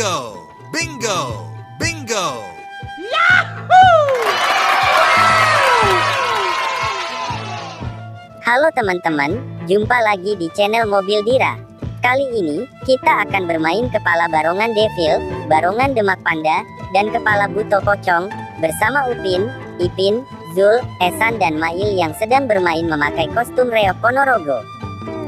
Bingo! Bingo! Bingo! Halo teman-teman, jumpa lagi di channel Mobil Dira. Kali ini, kita akan bermain kepala barongan Devil, barongan Demak Panda, dan kepala Buto Pocong, bersama Upin, Ipin, Zul, Esan dan Mail yang sedang bermain memakai kostum Reok Ponorogo.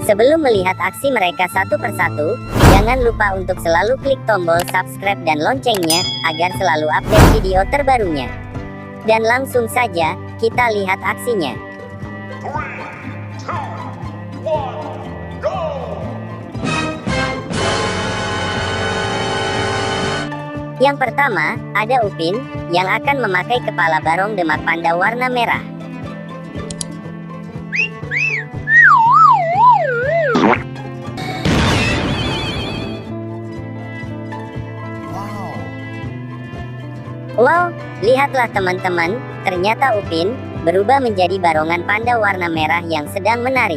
Sebelum melihat aksi mereka satu persatu, jangan lupa untuk selalu klik tombol subscribe dan loncengnya, agar selalu update video terbarunya. Dan langsung saja, kita lihat aksinya. 3, 2, 1, go! Yang pertama, ada Upin, yang akan memakai kepala barong Demak Panda warna merah. Wow, lihatlah teman-teman, ternyata Upin berubah menjadi barongan panda warna merah yang sedang menari.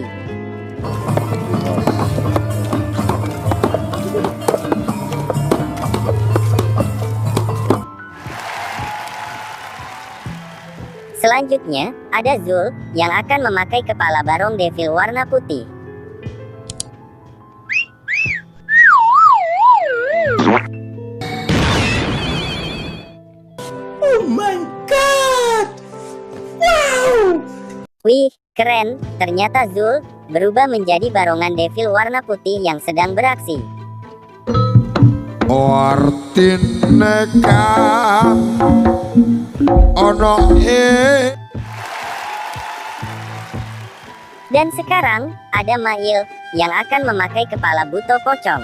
Selanjutnya, ada Zul, yang akan memakai kepala barong Devil warna putih. Oh my god! Wow! Wih, keren, ternyata Zul berubah menjadi barongan Devil warna putih yang sedang beraksi. Artineka ono Dan sekarang, ada Mail, yang akan memakai kepala Buto Pocong.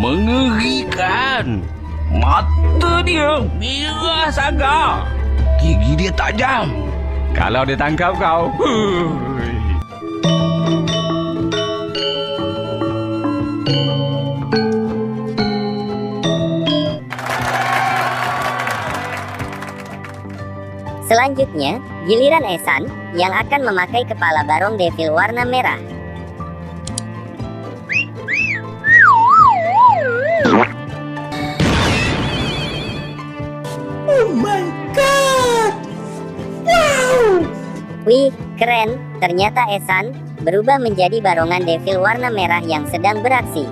Mengerikan. Mata dia merah sangat. Gigi dia tajam. Kalau dia tangkap kau, Selanjutnya, giliran Esan, yang akan memakai kepala barong Devil warna merah. Oh my god! Wow! Wih, keren, ternyata Esan berubah menjadi barongan Devil warna merah yang sedang beraksi.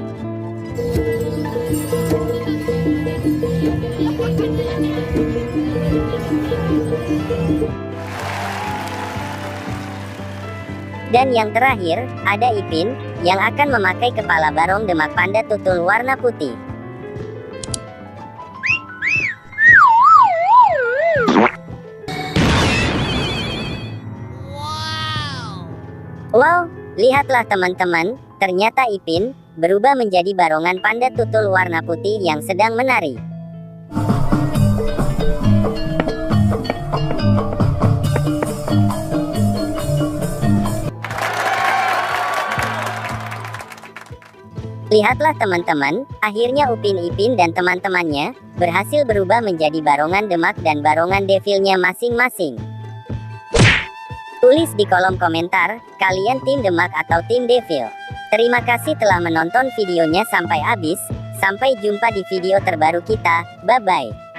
Dan yang terakhir, ada Ipin, yang akan memakai kepala barong Demak Panda tutul warna putih. Wow, lihatlah teman-teman, ternyata Ipin berubah menjadi barongan panda tutul warna putih yang sedang menari. Lihatlah teman-teman, akhirnya Upin Ipin dan teman-temannya berhasil berubah menjadi barongan Demak dan barongan Devilnya masing-masing. Tulis di kolom komentar, kalian tim Demak atau tim Devil. Terima kasih telah menonton videonya sampai habis. Sampai jumpa di video terbaru kita. Bye-bye.